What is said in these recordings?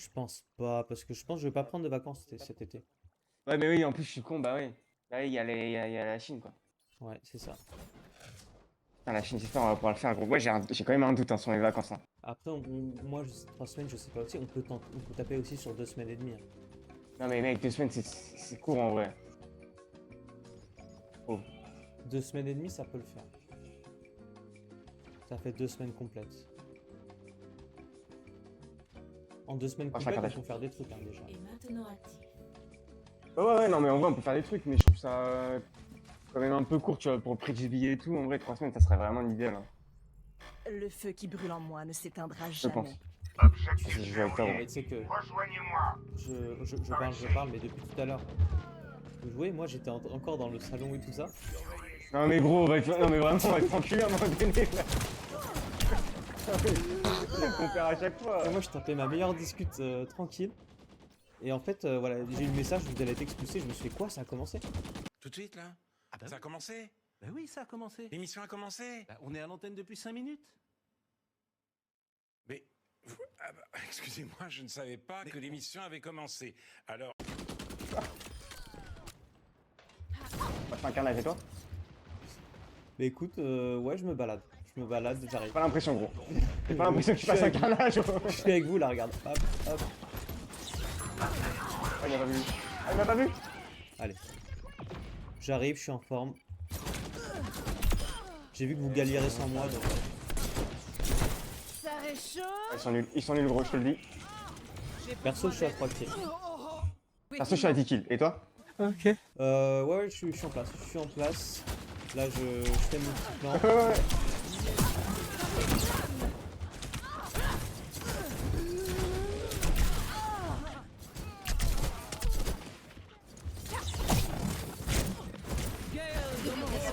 Je pense pas, parce que je pense que je vais pas prendre de vacances cet été. Ouais, mais oui, en plus, je suis con, bah oui. Bah oui, il y a la Chine, quoi. Ouais, c'est ça. Putain, la Chine, j'espère on va pouvoir le faire, gros. Ouais, j'ai quand même un doute hein, sur les vacances. Hein. Après, moi, 3 semaines, je sais pas aussi. On peut taper aussi sur 2 semaines et demie, hein. Non, mais mec, 2 semaines, c'est court en vrai. Oh. 2 semaines et demie, ça peut le faire. Ça fait 2 semaines complètes. En 2 semaines Ah, complètes, on Kardashian. peut faire des trucs, hein, déjà. Et maintenant actif. Ouais, non, mais en vrai, on peut faire des trucs, mais je trouve ça quand même un peu court, tu vois, pour le prix du billet et tout. En vrai, 3 semaines, ça serait vraiment l'idéal. Hein, Le feu qui brûle en moi ne s'éteindra je pense. jamais. Si je joue avec toi, Non, gros. mais tu sais que Rejoignez-moi. je parle, mais depuis tout à l'heure. Vous jouez, moi j'étais encore dans le salon et tout ça. Non, mais gros, non, mais vraiment, on va être tranquille à un moment donné, là. On perd à chaque fois. Et moi je tapais ma meilleure discute tranquille. Et en fait, voilà, j'ai eu le message, vous allez être expulsé. Je me suis fait quoi, ça a commencé? Tout de suite, là Ah bah Ça a oui. commencé Bah oui, ça a commencé. L'émission a commencé Bah, on est à l'antenne depuis 5 minutes. Mais... ah bah, excusez-moi, je ne savais pas que l'émission avait commencé. Alors... Moi, je fais un carnage et toi? Mais écoute, ouais, je me balade. J'arrive. J'ai pas l'impression, gros. J'ai pas l'impression que tu fasses un carnage, gros. Je suis avec vous là, regarde. Hop, hop. Ah, il m'a pas vu. Ah, il m'a pas vu. Allez. J'arrive, je suis en forme. J'ai vu que vous galérez sans moi, donc... Ça réchauffe. Ils sont nuls, gros, je te le dis. Perso, je suis à 3 kills. Perso, je suis à 10 kills. Et toi? Ok. Ouais, je suis en place. Je suis en place. Là, je fais mon petit plan. Ouais.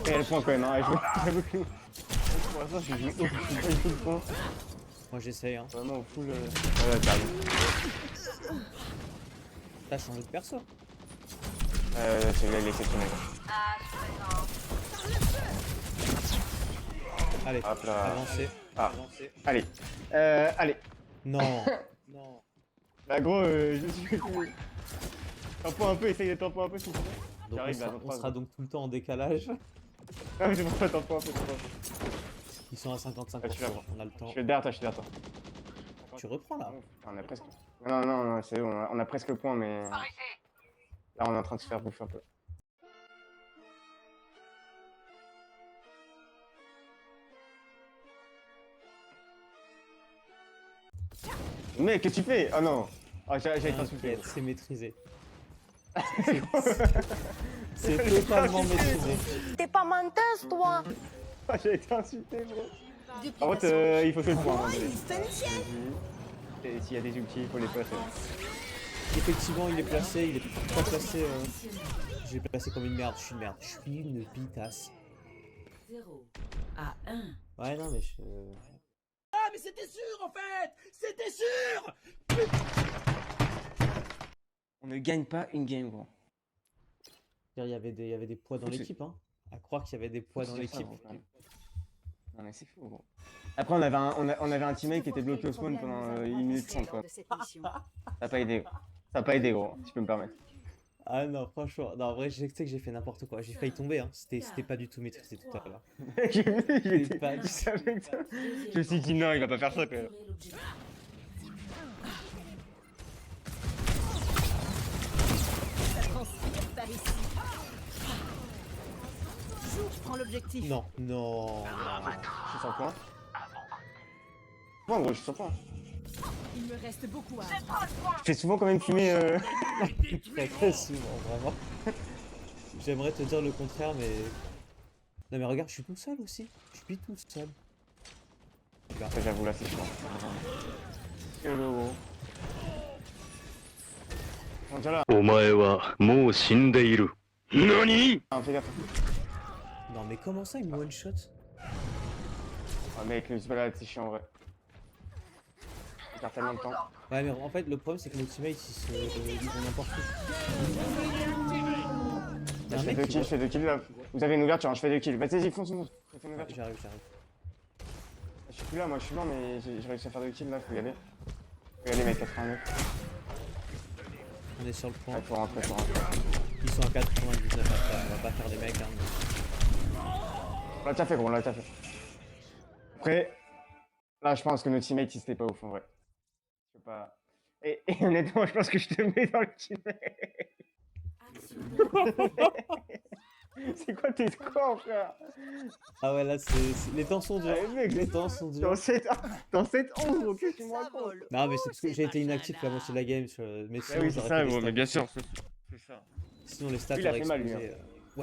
Et le point quand même, hein. J'avoue que... Pour l'instant, je joue au full point. Moi, j'essaye, hein. Vraiment au full... Ouais, t'as raison. T'as changé de perso. Celui-là, il est exceptionnel. Allez, Hop là. avancez. Ah. Avancez. Allez. Allez. Non. Non. Bah gros, je suis... Tempo un peu, essaye de tempo un peu s'il te plaît. Donc, J'arrive, là, dans on 3 sera donc tout le temps en décalage. Ah mais c'est pour ça, tempo un peu, tempo un peu. Ils sont à 55%. Ah, je suis là. On a le temps. Je suis derrière toi, Tu reprends là. On a presque... Non, c'est bon, on a presque le point, mais... Là, on est en train de se faire bouffer un peu. Mec, qu'est-ce que tu fais? Oh non! Ah, j'allais t'insulter. T'inquiète, c'est maîtrisé. C'est totalement maîtrisé. T'es pas menteuse, toi. Ah, j'allais t'insulter, gros. Par contre, il faut que le point. Hein, et s'il y a des ultis, il faut les placer. Effectivement, il est placé. Il est pas placé. Je l'ai placé comme une merde. Je suis une merde. Je suis une pitasse. 0 à 1. Ouais, non, mais je. Ah, mais c'était sûr en fait. C'était sûr. On ne gagne pas une game, gros. Il y avait des poids dans Faut que l'équipe, hein. À croire qu'il y avait des poids dans l'équipe. Non mais c'est fou, gros. Après, on avait un teammate qui était bloqué au spawn pendant 1 minute 30, quoi. Ça n'a pas aidé, gros. Ça n'a pas aidé, gros, si je peux me permettre. Ah non, franchement. Non, en vrai, je sais que j'ai fait n'importe quoi. J'ai failli tomber, hein. C'était pas du tout maîtrisé tout à l'heure. J'ai vu, C'est pas du- savais que ça... Je me suis dit non, il va pas faire ça, quand même. Ça transpire par ici. Je prends l'objectif. Non, non. Je suis sur point. Point, gros, je suis sur point. Il me reste beaucoup à... Je fais souvent quand même fumer... Très très souvent, vraiment. J'aimerais te dire le contraire, mais... Non mais regarde, je suis tout seul aussi. Je suis tout seul. Après, j'avoue, là, c'est chiant. Hello, gros. Bon, déjà là, お前はもう死んでいる。何？ ah, fais gaffe. Non mais comment ça, il me one shot? Ah, mec, le balade, c'est chiant, en vrai. Il perd tellement de temps. Ouais mais en fait le problème c'est que nos teammates ils vont n'importe où. Il y a un Je fais mec 2 qui kills, je fais 2 kills là. Vous avez une ouverture, hein, je fais 2 kills. Vas-y, fonce. Je fais une voit- ouverture. J'arrive. Je suis plus là, moi je suis blanc, mais j'ai réussi à faire 2 kills là, faut y aller. Faut y aller, mec, 89. On est sur le point. Ouais, faut rentrer, faut rentrer. Ils sont à 99 après, on va pas faire des mecs. Hein. On l'a déjà fait, gros, on l'a déjà fait. Après, là, je pense que notre teammate, il s'était pas ouf, en vrai. Je peux pas... Et honnêtement, je pense que je te mets dans le teammate. C'est quoi tes scores, frère? Ah ouais, là, les temps sont durs. Ah, mec, Les temps sont durs. Dans cette 11, ok, tu me racontes. Non, mais c'est parce que j'ai été inactif la moitié de la game. Mais Ah sinon, oui, c'est j'aurais ça, fait des gros, mais stats. bien sûr, c'est ça. Sinon, les stats Lui, il a auraient fait mal, lui, explosé. hein.